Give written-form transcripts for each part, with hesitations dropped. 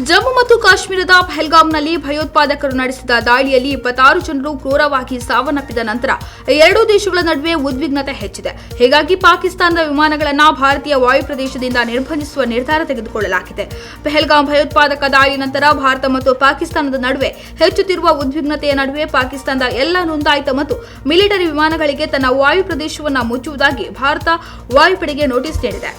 ಜಮ್ಮು ಮತ್ತು ಕಾಶ್ಮೀರದ ಪಹಲ್ಗಾಮ್ನಲ್ಲಿ ಭಯೋತ್ಪಾದಕರು ನಡೆಸಿದ ದಾಳಿಯಲ್ಲಿ 26 ಜನರು ಕ್ರೂರವಾಗಿ ಸಾವನ್ನಪ್ಪಿದ ನಂತರ ಎರಡೂ ದೇಶಗಳ ನಡುವೆ ಉದ್ವಿಗ್ನತೆ ಹೆಚ್ಚಿದೆ. ಹೀಗಾಗಿ ಪಾಕಿಸ್ತಾನದ ವಿಮಾನಗಳನ್ನು ಭಾರತೀಯ ವಾಯುಪ್ರದೇಶದಿಂದ ನಿರ್ಬಂಧಿಸುವ ನಿರ್ಧಾರ ತೆಗೆದುಕೊಳ್ಳಲಾಗಿದೆ. ಪಹಲ್ಗಾಮ್ ಭಯೋತ್ಪಾದಕ ದಾಳಿ ನಂತರ ಭಾರತ ಮತ್ತು ಪಾಕಿಸ್ತಾನದ ನಡುವೆ ಹೆಚ್ಚುತ್ತಿರುವ ಉದ್ವಿಗ್ನತೆಯ ನಡುವೆ ಪಾಕಿಸ್ತಾನದ ಎಲ್ಲ ನೋಂದಾಯಿತ ಮತ್ತು ಮಿಲಿಟರಿ ವಿಮಾನಗಳಿಗೆ ತನ್ನ ವಾಯುಪ್ರದೇಶವನ್ನು ಮುಚ್ಚುವುದಾಗಿ ಭಾರತ ವಾಯುಪಡೆಗೆ ನೋಟಿಸ್ ನೀಡಿದೆ.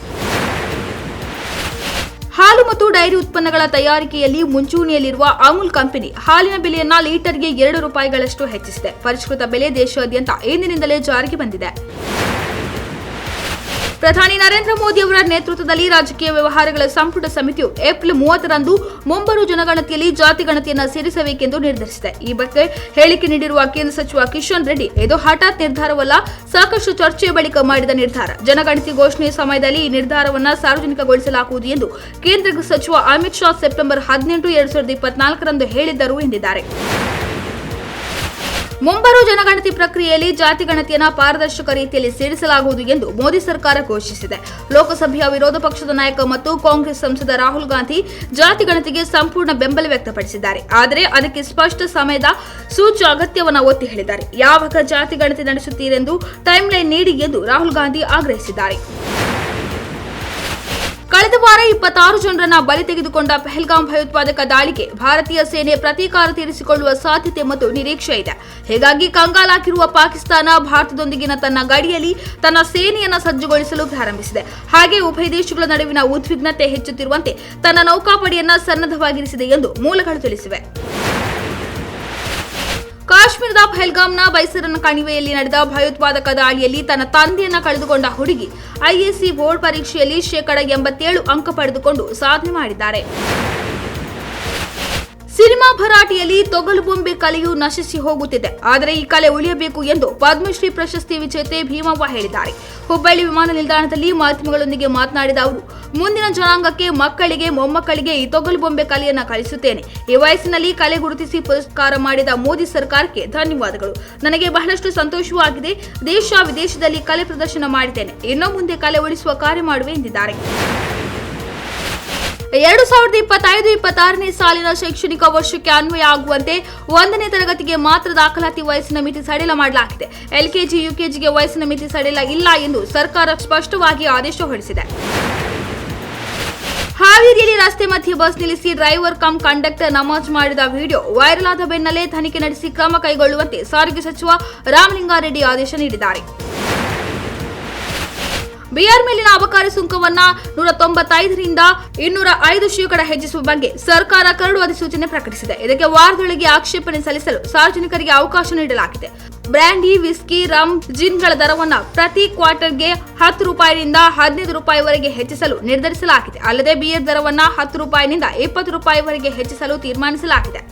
ಹಾಲು ಮತ್ತು ಡೈರಿ ಉತ್ಪನ್ನಗಳ ತಯಾರಿಕೆಯಲ್ಲಿ ಮುಂಚೂಣಿಯಲ್ಲಿರುವ ಅಮೂಲ್ ಕಂಪನಿ ಹಾಲಿನ ಬೆಲೆಯನ್ನ ಲೀಟರ್ಗೆ ₹2 ಹೆಚ್ಚಿಸಿದೆ. ಪರಿಷ್ಕೃತ ಬೆಲೆ ದೇಶಾದ್ಯಂತ ಇಂದಿನಿಂದಲೇ ಜಾರಿಗೆ ಬಂದಿದೆ. ಪ್ರಧಾನಿ ನರೇಂದ್ರ ಮೋದಿ ಅವರ ನೇತೃತ್ವದಲ್ಲಿ ರಾಜಕೀಯ ವ್ಯವಹಾರಗಳ ಸಂಪುಟ ಸಮಿತಿಯು ಏಪ್ರಿಲ್ 30ರಂದು ಮುಂಬರುವ ಜನಗಣತಿಯಲ್ಲಿ ಜಾತಿ ಗಣತಿಯನ್ನು ಸೇರಿಸಬೇಕೆಂದು ನಿರ್ಧರಿಸಿದೆ. ಈ ಬಗ್ಗೆ ಹೇಳಿಕೆ ನೀಡಿರುವ ಕೇಂದ್ರ ಸಚಿವ ಕಿಶನ್ ರೆಡ್ಡಿ, ಇದು ಹಠಾತ್ ನಿರ್ಧಾರವಲ್ಲ, ಸಾಕಷ್ಟು ಚರ್ಚೆಯ ಬಳಿಕ ಮಾಡಿದ ನಿರ್ಧಾರ. ಜನಗಣತಿ ಘೋಷಣೆಯ ಸಮಯದಲ್ಲಿ ಈ ನಿರ್ಧಾರವನ್ನು ಸಾರ್ವಜನಿಕಗೊಳಿಸಲಾಗುವುದು ಎಂದು ಕೇಂದ್ರ ಗೃಹ ಸಚಿವ ಅಮಿತ್ ಶಾ ಸೆಪ್ಟೆಂಬರ್ 18, 2024ರಂದು ಹೇಳಿದ್ದರು ಎಂದಿದ್ದಾರೆ. ಮುಂಬರುವ ಜನಗಣತಿ ಪ್ರಕ್ರಿಯೆಯಲ್ಲಿ ಜಾತಿ ಗಣತಿಯನ್ನು ಪಾರದರ್ಶಕ ರೀತಿಯಲ್ಲಿ ಸೇರಿಸಲಾಗುವುದು ಎಂದು ಮೋದಿ ಸರ್ಕಾರ ಘೋಷಿಸಿದೆ. ಲೋಕಸಭೆಯ ವಿರೋಧ ಪಕ್ಷದ ನಾಯಕ ಮತ್ತು ಕಾಂಗ್ರೆಸ್ ಸಂಸದ ರಾಹುಲ್ ಗಾಂಧಿ ಜಾತಿ ಗಣತಿಗೆ ಸಂಪೂರ್ಣ ಬೆಂಬಲ ವ್ಯಕ್ತಪಡಿಸಿದ್ದಾರೆ. ಆದರೆ ಅದಕ್ಕೆ ಸ್ಪಷ್ಟ ಸಮಯದ ಸೂಚ್ಯ ಅಗತ್ಯವನ್ನು ಒತ್ತಿ ಹೇಳಿದ್ದಾರೆ. ಯಾವಾಗ ಜಾತಿ ಗಣತಿ ನಡೆಸುತ್ತೀರೆಂದು ಟೈಮ್ಲೈನ್ ನೀಡಿ ಎಂದು ರಾಹುಲ್ ಗಾಂಧಿ ಆಗ್ರಹಿಸಿದ್ದಾರೆ. ಕಳೆದ ವಾರ 26 ಜನರನ್ನ ಬಲಿ ತೆಗೆದುಕೊಂಡ ಪಹಲ್ಗಾಮ್ ಭಯೋತ್ಪಾದಕ ದಾಳಿಗೆ ಭಾರತೀಯ ಸೇನೆ ಪ್ರತೀಕಾರ ತೀರಿಸಿಕೊಳ್ಳುವ ಸಾಧ್ಯತೆ ಮತ್ತು ನಿರೀಕ್ಷೆ ಇದೆ. ಹೀಗಾಗಿ ಕಂಗಾಲಾಗಿರುವ ಪಾಕಿಸ್ತಾನ ಭಾರತದೊಂದಿಗಿನ ತನ್ನ ಗಡಿಯಲ್ಲಿ ತನ್ನ ಸೇನೆಯನ್ನು ಸಜ್ಜುಗೊಳಿಸಲು ಪ್ರಾರಂಭಿಸಿದೆ. ಹಾಗೆ ಉಭಯ ದೇಶಗಳ ನಡುವಿನ ಉದ್ವಿಗ್ನತೆ ಹೆಚ್ಚುತ್ತಿರುವಂತೆ ತನ್ನ ನೌಕಾಪಡೆಯನ್ನ ಸನ್ನದ್ಧವಾಗಿರಿಸಿದೆ ಎಂದು ಮೂಲಗಳು ತಿಳಿಸಿವೆ. ಕಾಶ್ಮೀರದ ಪಹಲ್ಗಾಮ್ನ ಬೈಸರನ್ ಕಣಿವೆಯಲ್ಲಿ ನಡೆದ ಭಯೋತ್ಪಾದಕ ದಾಳಿಯಲ್ಲಿ ತನ್ನ ತಂದೆಯನ್ನ ಕಳೆದುಕೊಂಡ ಹುಡುಗಿ ಐಎಸ್ಸಿ ಬೋರ್ಡ್ ಪರೀಕ್ಷೆಯಲ್ಲಿ ಶೇಕಡ 87 ಅಂಕ ಪಡೆದುಕೊಂಡು ಸಾಧನೆ ಮಾಡಿದ್ದಾರೆ. ಸಿನಿಮಾ ಭರಾಟೆಯಲ್ಲಿ ತೊಗಲು ಬೊಂಬೆ ಕಲೆಯು ನಶಿಸಿ ಹೋಗುತ್ತಿದೆ, ಆದರೆ ಈ ಕಲೆ ಉಳಿಯಬೇಕು ಎಂದು ಪದ್ಮಶ್ರೀ ಪ್ರಶಸ್ತಿ ವಿಜೇತೆ ಭೀಮವ್ವ ಹೇಳಿದ್ದಾರೆ. ಹುಬ್ಬಳ್ಳಿ ವಿಮಾನ ನಿಲ್ದಾಣದಲ್ಲಿ ಮಾಧ್ಯಮಗಳೊಂದಿಗೆ ಮಾತನಾಡಿದ ಅವರು, ಮುಂದಿನ ಜನಾಂಗಕ್ಕೆ, ಮಕ್ಕಳಿಗೆ, ಮೊಮ್ಮಕ್ಕಳಿಗೆ ಈ ತೊಗಲು ಬೊಂಬೆ ಕಲೆಯನ್ನು ಕಲಿಸುತ್ತೇನೆ. ಈ ವಯಸ್ಸಿನಲ್ಲಿ ಕಲೆ ಗುರುತಿಸಿ ಪುರಸ್ಕಾರ ಮಾಡಿದ ಮೋದಿ ಸರ್ಕಾರಕ್ಕೆ ಧನ್ಯವಾದಗಳು. ನನಗೆ ಬಹಳಷ್ಟು ಸಂತೋಷವೂ ಆಗಿದೆ. ದೇಶ ವಿದೇಶದಲ್ಲಿ ಕಲೆ ಪ್ರದರ್ಶನ ಮಾಡಿದ್ದೇನೆ. ಇನ್ನು ಮುಂದೆ ಕಲೆ ಉಳಿಸುವ ಕಾರ್ಯ ಮಾಡುವೆ ಎಂದಿದ್ದಾರೆ. 2025-26ನೇ ಸಾಲಿನ ಶೈಕ್ಷಣಿಕ ವರ್ಷಕ್ಕೆ ಅನ್ವಯ ಆಗುವಂತೆ 1ನೇ ತರಗತಿಗೆ ಮಾತ್ರ ದಾಖಲಾತಿ ವಯಸ್ಸಿನ ಮಿತಿ ಸಡಿಲ ಮಾಡಲಾಗಿದೆ. ಎಲ್ಕೆಜಿ, ಯುಕೆಜಿಗೆ ವಯಸ್ಸಿನ ಮಿತಿ ಸಡಿಲ ಇಲ್ಲ ಎಂದು ಸರ್ಕಾರ ಸ್ಪಷ್ಟವಾಗಿ ಆದೇಶ ಹೊರಡಿಸಿದೆ. ಹಾವೇರಿಯಲ್ಲಿ ರಸ್ತೆ ಮಧ್ಯೆ ಬಸ್ ನಿಲ್ಲಿಸಿ ಡ್ರೈವರ್ ಕಮ್ ಕಂಡಕ್ಟರ್ ನಮಾಜ್ ಮಾಡಿದ ವಿಡಿಯೋ ವೈರಲ್ ಆದ ಬೆನ್ನಲ್ಲೇ ತನಿಖೆ ನಡೆಸಿ ಕ್ರಮ ಕೈಗೊಳ್ಳುವಂತೆ ಸಾರಿಗೆ ಸಚಿವ ರಾಮಲಿಂಗಾರೆಡ್ಡಿ ಆದೇಶ ನೀಡಿದ್ದಾರೆ. ಬಿಯರ್ ಮೇಲಿನ ಅಬಕಾರಿ ಸುಂಕವನ್ನ 195ರಿಂದ 205% ಹೆಚ್ಚಿಸುವ ಬಗ್ಗೆ ಸರ್ಕಾರ ಕರಡು ಅಧಿಸೂಚನೆ ಪ್ರಕಟಿಸಿದೆ. ಇದಕ್ಕೆ ವಾರದೊಳಗೆ ಆಕ್ಷೇಪಣೆ ಸಲ್ಲಿಸಲು ಸಾರ್ವಜನಿಕರಿಗೆ ಅವಕಾಶ ನೀಡಲಾಗಿದೆ. ಬ್ರ್ಯಾಂಡಿ, ವಿಸ್ಕಿ, ರಮ್, ಜಿನ್ಗಳ ದರವನ್ನು ಪ್ರತಿ ಕ್ವಾರ್ಟರ್ಗೆ ₹10ರಿಂದ ₹15ವರೆಗೆ ಹೆಚ್ಚಿಸಲು ನಿರ್ಧರಿಸಲಾಗಿದೆ. ಅಲ್ಲದೆ ಬಿಯರ್ ದರವನ್ನು ₹10ರಿಂದ ₹20ವರೆಗೆ ಹೆಚ್ಚಿಸಲು ತೀರ್ಮಾನಿಸಲಾಗಿದೆ.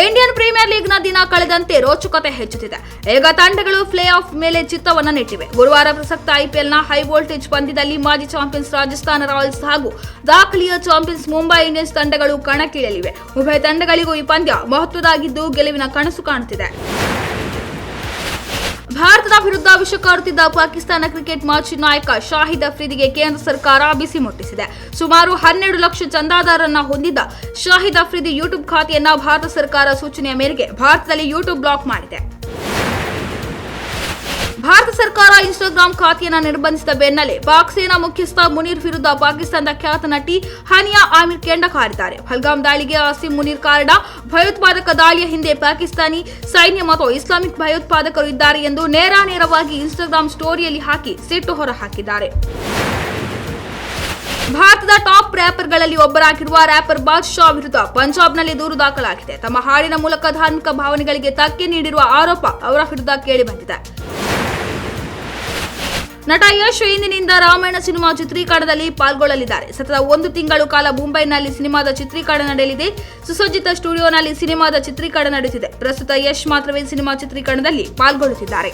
ಇಂಡಿಯನ್ ಪ್ರೀಮಿಯರ್ ಲೀಗ್ನ ದಿನ ಕಳೆದಂತೆ ರೋಚಕತೆ ಹೆಚ್ಚುತ್ತಿದೆ. ಈಗ ತಂಡಗಳು ಪ್ಲೇ ಆಫ್ ಮೇಲೆ ಚಿತ್ತವನ್ನು ನೆಟ್ಟಿವೆ. ಗುರುವಾರ ಪ್ರಸಕ್ತ ಐಪಿಎಲ್ನ ಹೈ ವೋಲ್ಟೇಜ್ ಪಂದ್ಯದಲ್ಲಿ ಮಾಜಿ ಚಾಂಪಿಯನ್ಸ್ ರಾಜಸ್ಥಾನ ರಾಯಲ್ಸ್ ಹಾಗೂ ದಾಖಲೆಯ ಚಾಂಪಿಯನ್ಸ್ ಮುಂಬೈ ಇಂಡಿಯನ್ಸ್ ತಂಡಗಳು ಕಣಕ್ಕಿಳಿಯಲಿವೆ. ಉಭಯ ತಂಡಗಳಿಗೂ ಈ ಪಂದ್ಯ ಮಹತ್ವದಾಗಿದ್ದು ಗೆಲುವಿನ ಕನಸು ಕಾಣುತ್ತಿದೆ. ಭಾರತದ ವಿರುದ್ಧ ವಿಷ ಕಾರುತ್ತಿದ್ದ ಪಾಕಿಸ್ತಾನ ಕ್ರಿಕೆಟ್ ಮಾಜಿ ನಾಯಕ ಶಾಹಿದ್ ಅಫ್ರಿದಿಗೆ ಕೇಂದ್ರ ಸರ್ಕಾರ ಬಿಸಿ ಮುಟ್ಟಿಸಿದೆ. ಸುಮಾರು 12 ಲಕ್ಷ ಚಂದಾದಾರರನ್ನ ಹೊಂದಿದ್ದ ಶಾಹಿದ್ ಅಫ್ರಿದಿ ಯೂಟ್ಯೂಬ್ ಖಾತೆಯನ್ನ ಭಾರತ ಸರ್ಕಾರ ಸೂಚನೆಯ ಮೇರೆಗೆ ಭಾರತದಲ್ಲಿ ಯೂಟ್ಯೂಬ್ ಬ್ಲಾಕ್ ಮಾಡಿದೆ. ಭಾರತ ಸರ್ಕಾರ ಇನ್ಸ್ಟಾಗ್ರಾಂ ಖಾತೆಯನ್ನು ನಿರ್ಬಂಧಿಸಿದ ಬೆನ್ನಲ್ಲೇ ಪಾಕ್ ಸೇನಾ ಮುಖ್ಯಸ್ಥ ಮುನೀರ್ ವಿರುದ್ಧ ಪಾಕಿಸ್ತಾನದ ಖ್ಯಾತ ನಟಿ ಹನಿಯಾ ಆಮಿರ್ ಕೆಂಡ ಕಾರಿದ್ದಾರೆ. ಪಹಲ್ಗಾಮ್ ದಾಳಿಗೆ ಆಸಿಮ್ ಮುನೀರ್ ಕಾರಣ. ಭಯೋತ್ಪಾದಕ ದಾಳಿಯ ಹಿಂದೆ ಪಾಕಿಸ್ತಾನಿ ಸೈನ್ಯ ಮತ್ತು ಇಸ್ಲಾಮಿಕ್ ಭಯೋತ್ಪಾದಕರು ಇದ್ದಾರೆ ಎಂದು ನೇರವಾಗಿ ಇನ್ಸ್ಟಾಗ್ರಾಂ ಸ್ಟೋರಿಯಲ್ಲಿ ಹಾಕಿ ಸಿಟ್ಟು ಹೊರಹಾಕಿದ್ದಾರೆ. ಭಾರತದ ಟಾಪ್ ರ್ಯಾಪರ್ಗಳಲ್ಲಿ ಒಬ್ಬರಾಗಿರುವ ರ್ಯಾಪರ್ ಬಾದ್ಶಾ ವಿರುದ್ಧ ಪಂಜಾಬ್ನಲ್ಲಿ ದೂರು ದಾಖಲಾಗಿದೆ. ತಮ್ಮ ಹಾಡಿನ ಮೂಲಕ ಧಾರ್ಮಿಕ ಭಾವನೆಗಳಿಗೆ ಧಕ್ಕೆ ನೀಡಿರುವ ಆರೋಪ ಅವರ ವಿರುದ್ಧ ಕೇಳಿಬಂದಿದೆ. ನಟ ಯಶ್ ಇಂದಿನಿಂದ ರಾಮಾಯಣ ಸಿನಿಮಾ ಚಿತ್ರೀಕರಣದಲ್ಲಿ ಪಾಲ್ಗೊಳ್ಳಲಿದ್ದಾರೆ. ಸತತ 1 ತಿಂಗಳು ಕಾಲ ಮುಂಬೈನಲ್ಲಿ ಸಿನಿಮಾದ ಚಿತ್ರೀಕರಣ ನಡೆಯಲಿದೆ. ಸುಸಜ್ಜಿತ ಸ್ಟುಡಿಯೋನಲ್ಲಿ ಸಿನಿಮಾದ ಚಿತ್ರೀಕರಣ ನಡೆಯುತ್ತಿದೆ. ಪ್ರಸ್ತುತ ಯಶ್ ಮಾತ್ರವೇ ಸಿನಿಮಾ ಚಿತ್ರೀಕರಣದಲ್ಲಿ ಪಾಲ್ಗೊಳ್ಳುತ್ತಿದ್ದಾರೆ.